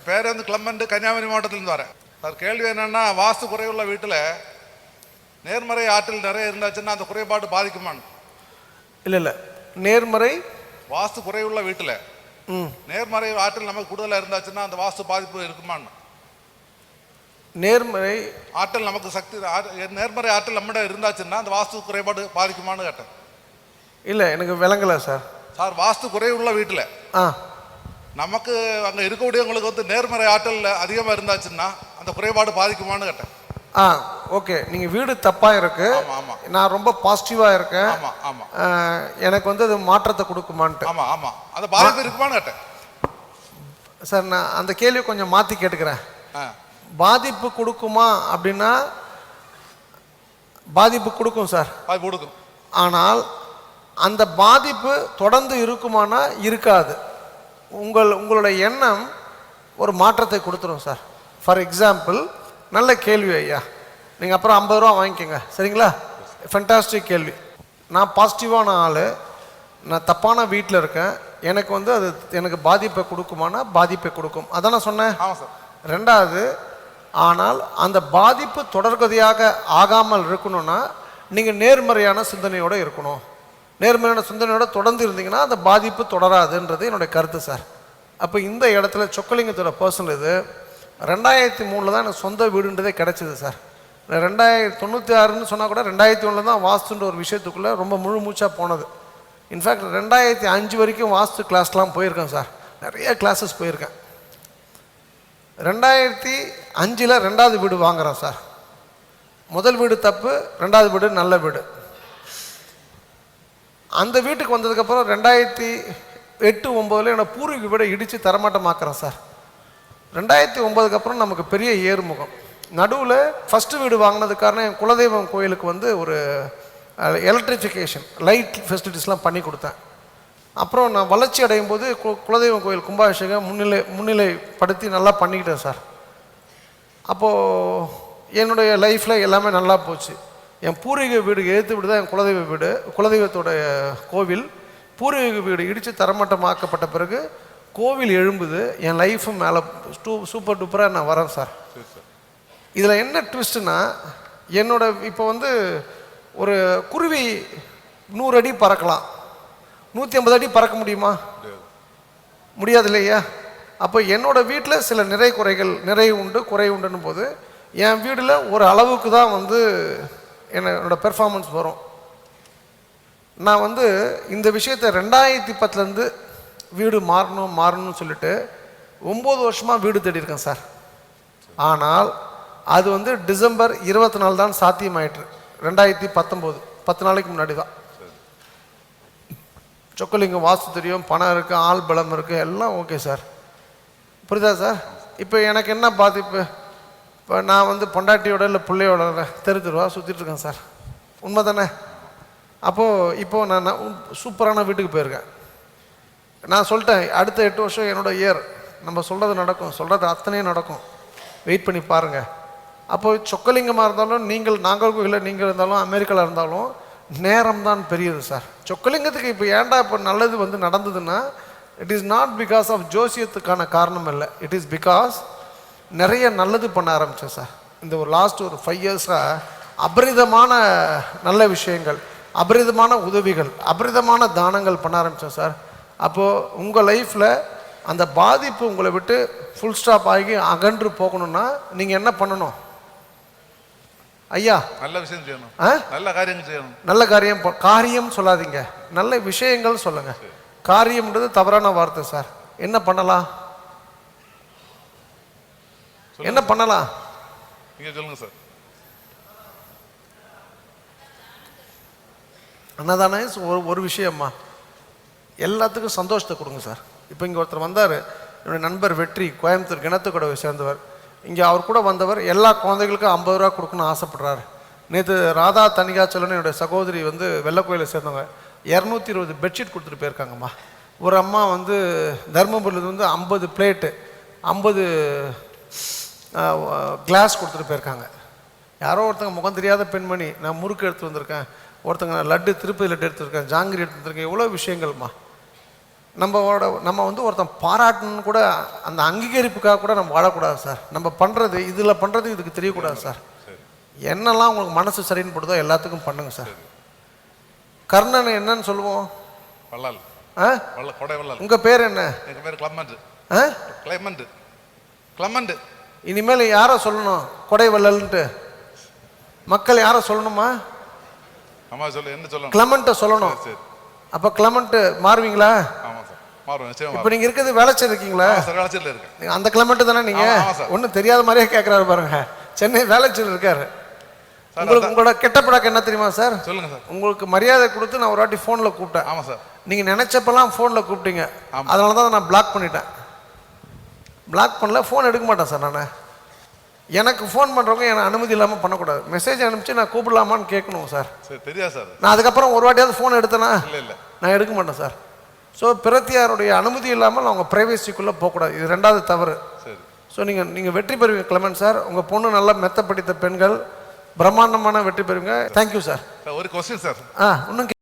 பேர் வந்து கிளம்பண்ட், கன்னியாகுமரி மாவட்டத்திலிருந்து வரேன் சார். கேள்வி என்னன்னா, வாஸ்து குறைவுள்ள வீட்டில் நேர்மறை ஆற்றல் நிறைய இருந்தாச்சுன்னா அந்த குறைபாடு பாதிக்குமான்னு. இல்லை நேர்மறை வாஸ்து குறைவுள்ள வீட்டில் நேர்மறை ஆற்றல் நமக்கு கூடுதலாக இருந்தாச்சுன்னா அந்த வாஸ்து பாதிப்பு இருக்குமான்னு. நேர்மறை ஆற்றல் நமக்கு சக்தி, நேர்மறை ஆற்றல் நம்மகிட்ட இருந்தாச்சுன்னா அந்த வாஸ்து குறைபாடு பாதிக்குமான்னு கேட்டேன். இல்லை எனக்கு விளங்கலை சார். சார், வாஸ்து குறைவுள்ள வீட்டில் நமக்கு அங்கே இருக்கக்கூடியவங்களுக்கு வந்து நேர்மறை ஆற்றல் அதிகமாக இருந்தாச்சுன்னா அந்த குறைபாடு பாதிக்குமான்னு கேட்டேன். ஓகே, நீங்கள் வீடு தப்பாக இருக்கு, நான் ரொம்ப பாசிட்டிவாக இருக்கேன், எனக்கு வந்து அது மாற்றத்தை கொடுக்குமான்ட்டு. ஆமாம் ஆமாம், அந்த பாதிப்பு இருக்குமான்னு கேட்டேன் சார். நான் அந்த கேள்வியை கொஞ்சம் மாற்றி கேட்டுக்கிறேன். பாதிப்பு கொடுக்குமா அப்படின்னா பாதிப்பு கொடுக்கும் சார், கொடுக்கும். ஆனால் அந்த பாதிப்பு தொடர்ந்து இருக்குமானா இருக்காது. உங்களோட எண்ணம் ஒரு மாற்றத்தை கொடுத்துரும் சார். ஃபார் எக்ஸாம்பிள், நல்ல கேள்வி ஐயா, நீங்கள் அப்புறம் 50 ரூபா வாங்கிக்கோங்க, சரிங்களா? ஃபென்டாஸ்டிக் கேள்வி. நான் பாசிட்டிவான ஆள், நான் தப்பான வீட்டில் இருக்கேன், எனக்கு வந்து அது எனக்கு பாதிப்பை கொடுக்குமானா பாதிப்பை கொடுக்கும், அதான் நான் சொன்னேன். ரெண்டாவது, ஆனால் அந்த பாதிப்பு தொடர்கதையாக ஆகாமல் இருக்கணும்னா நீங்கள் நேர்மறையான சிந்தனையோடு இருக்கணும். நேர்மறையான சிந்தனையோட தொடர்ந்து இருந்தீங்கன்னா அந்த பாதிப்பு தொடராதுன்றது என்னுடைய கருத்து சார். அப்போ இந்த இடத்துல சொக்கலிங்கத்தோட பர்சனல் இது 2003 தான் எனக்கு சொந்த வீடுன்றதே கிடச்சிது சார். 1996ன்னு சொன்னால் கூட 2001 தான் வாஸ்துன்ற ஒரு விஷயத்துக்குள்ளே ரொம்ப முழு மூச்சாக போனது. இன்ஃபேக்ட் 2005 வரைக்கும் வாஸ்து கிளாஸ்லாம் போயிருக்கேன் சார், நிறைய கிளாஸஸ் போயிருக்கேன். 2005 ரெண்டாவது வீடு வாங்குகிறேன் சார். முதல் வீடு தப்பு, ரெண்டாவது வீடு நல்ல வீடு. அந்த வீட்டுக்கு வந்ததுக்கப்புறம் 2008-09 என்னோட பூர்வீக வீடை இடித்து தரமாட்டமாக்குறேன் சார். 2009க்கு அப்புறம் நமக்கு பெரிய ஏறுமுகம். நடுவில் ஃபஸ்ட்டு வீடு வாங்கினது காரணம் என் குலதெய்வம் கோயிலுக்கு வந்து ஒரு எலக்ட்ரிஃபிகேஷன் லைட் ஃபெசிலிட்டிஸ்லாம் பண்ணி கொடுத்தேன். அப்புறம் நான் வளர்ச்சி அடையும் போது குலதெய்வம் கோயில் கும்பாபிஷேகம் முன்னிலைப்படுத்தி நல்லா பண்ணிக்கிட்டேன் சார். அப்போது என்னுடைய லைஃப்பில் எல்லாமே நல்லா போச்சு. என் பூர்வீக வீடு எழுத்து வீடு தான் என் குலதெய்வ வீடு, குலதெய்வத்தோடைய கோவில். பூர்வீக வீடு இடித்து தரமட்டமாக்கப்பட்ட பிறகு கோவில் எழும்புது, என் லைஃபும் மேலே சூப்பர் டூப்பராக நான் வரேன் சார். இதில் என்ன ட்விஸ்ட்டுன்னா, இப்போ வந்து ஒரு குருவி 100 அடி பறக்கலாம், 150 அடி பறக்க முடியுமா? முடியாது இல்லையா? அப்போ என்னோடய வீட்டில் சில நிறை உண்டு குறை உண்டுன்னும் போது என் வீட்டில் ஒரு அளவுக்கு தான் வந்து என்னோடய பெர்ஃபார்மன்ஸ் வரும். நான் வந்து இந்த விஷயத்தை 2010 வீடு மாறணும்னு சொல்லிட்டு 9 வருஷமாக வீடு தேடியிருக்கேன் சார். ஆனால் அது வந்து டிசம்பர் 24 தான் சாத்தியமாயிற்று. 2019 10 நாளைக்கு முன்னாடி தான். சொக்கலிங்கம் வாஸ்து தெரியும், பணம் இருக்குது, ஆள் பலம் இருக்குது, எல்லாம் ஓகே சார், புரியுதா சார்? இப்போ எனக்கு என்ன பாதிப்பு? இப்போ நான் வந்து பொண்டாட்டியோட இல்லை பிள்ளையோட தெருவா சுற்றிட்டுருக்கேன் சார், உண்மை தானே? இப்போது நான் சூப்பரான வீட்டுக்கு போயிருக்கேன். நான் சொல்லிட்டேன், அடுத்த 8 வருஷம் என்னோடய இயர், நம்ம சொல்கிறது நடக்கும், சொல்கிறது அத்தனையும் நடக்கும், வெயிட் பண்ணி பாருங்கள். அப்போது சொக்கலிங்கமாக இருந்தாலும் நாங்கள் இல்லை, நீங்கள் இருந்தாலும் அமெரிக்காவில் இருந்தாலும் நேரம் தான் பெரியது சார். சொக்கலிங்கத்துக்கு இப்போ ஏன்டா இப்போ நல்லது வந்து நடந்ததுன்னா, it is not because of ஜோசியத்துக்கான காரணம் இல்லை, இட் இஸ் பிகாஸ் நிறைய நல்லது பண்ண ஆரம்பித்தேன் சார். இந்த ஒரு லாஸ்ட் ஒரு 5 இயர்ஸாக அபரிதமான நல்ல விஷயங்கள், அபரிதமான உதவிகள், அபரிதமான தானங்கள் பண்ண ஆரம்பித்தேன் சார். அப்போது உங்கள் லைஃப்பில் அந்த பாதிப்பு உங்களை விட்டு ஃபுல் ஸ்டாப் ஆகி அகன்று போகணுன்னா நீங்கள் என்ன பண்ணணும் ஐயா? நல்ல விஷயம் செய்யணும், நல்ல காரியம் செய்யணும். நல்ல காரியம் சொல்லாதீங்க, நல்ல விஷயங்கள் சொல்லுங்க. காரியம்ன்றது தவறான வார்த்தை சார். என்ன பண்ணலாம்? என்ன பண்ணலாம் நீங்க சொல்லுங்க சார். அண்ணாதானே ஒரு விஷயம்மா, எல்லாத்துக்கும் சந்தோஷத்தை கொடுங்க சார். இப்போ இங்கே ஒருத்தர் வந்தார், என்னுடைய நண்பர் வெற்றி, கோயம்புத்தூர் கிணத்துக்கடவை சேர்ந்தவர். இங்கே அவர் கூட வந்தவர் எல்லா குழந்தைகளுக்கும் 50 ரூபா கொடுக்கணும்னு ஆசைப்படுறாரு. நேற்று ராதா தனிகாச்சலன்னு என்னுடைய சகோதரி வந்து வெள்ளக்கோயிலை சேர்ந்தவங்க 220 பெட்ஷீட் கொடுத்துட்டு போயிருக்காங்கம்மா. ஒரு அம்மா வந்து தர்மபுரியில் வந்து 50 பிளேட்டு 50 கிளாஸ் கொடுத்துட்டு போயிருக்காங்க. யாரோ ஒருத்தங்க முகம் தெரியாத பெண்மணி, நான் முறுக்கு எடுத்து வந்திருக்கேன், ஒருத்தங்க லட்டு திருப்பதி லட்டு எடுத்துருக்கேன், ஜாங்கிரி எடுத்து வந்திருக்கேன், எவ்வளோ விஷயங்கள்மா. நம்ம வந்து ஒருத்தன் பாராட்டணும்னு கூட அந்த அங்கீகரிப்புக்காக கூட நம்ம வாழக்கூடாது சார். நம்ம பண்ணுறது இதில் பண்ணுறது இதுக்கு தெரியக்கூடாது சார். என்னெல்லாம் உங்களுக்கு மனசு சரின்னு போடுதோ எல்லாத்துக்கும் பண்ணுங்க சார். கர்ணன் என்னன்னு சொல்லுவோம்? வள்ளல். கொடை வள்ளல். உங்கள் பேர் என்ன? எங்கள் பேர் கிளமண்ட். இனிமேல் யாரை சொல்லணும் கொடை வள்ளல்ன்ட்டு? மக்கள் யாரை சொல்லணுமா? ஆமாம், சொல்லு. என்ன சொல்லணும்? கிளமண்ட்டை சொல்லணும். அப்போ கிளமண்ட்டு மாறுவீங்களா? ஆமாம் சார், மாறுவோம் நிச்சயமா. இப்போ நீங்கள் இருக்கிறது வேளச்சேரி இருக்கீங்களா? சார், வேளச்சேரியில் இருக்கேன். அந்த கிளமண்ட்டு தானே நீங்கள்? ஒன்றும் தெரியாத மாதிரியே கேட்குறாரு பாருங்க. சென்னை வேளச்சேரியில் இருக்காரு. உங்களுக்கு உங்களோட கெட்ட பழக்கம் என்ன தெரியுமா சார்? சொல்லுங்க சார். உங்களுக்கு மரியாதை கொடுத்து நான் ஒரு வாட்டி ஃபோனில் கூப்பிட்டேன். ஆமாம் சார். நீங்கள் நினைச்சப்பெல்லாம் ஃபோனில் கூப்பிட்டீங்க. அதனால தான் நான் பிளாக் பண்ணிட்டேன். பிளாக் பண்ணல, ஃபோன் எடுக்க மாட்டேன் சார். நான் எனக்கு ஃபோன் பண்ணுறவங்க எனக்கு அனுமதி இல்லாமல் பண்ணக்கூடாது. மெசேஜ் அனுப்பிச்சு நான் கூப்பிடலாமான்னு கேட்கணும் சார். சரி, தெரியாது சார். நான் அதுக்கப்புறம் ஒரு வாட்டியாவது ஃபோன் எடுத்தேனா? இல்லை, நான் எடுக்க மாட்டேன் சார். ஸோ பிரத்தியாருடைய அனுமதி இல்லாமல் அவங்க ப்ரைவேசிக்குள்ளே போகக்கூடாது. இது ரெண்டாவது தவறு. சரி. ஸோ நீங்கள் வெற்றி பெறுவீங்க கிளமன் சார். உங்கள் பொண்ணு நல்லா மெத்த படித்த பெண்கள், பிரம்மாண்டமான வெற்றி பெறுவீங்க. Thank you sir. ஒரு கொஸ்டின் சார். இன்னும்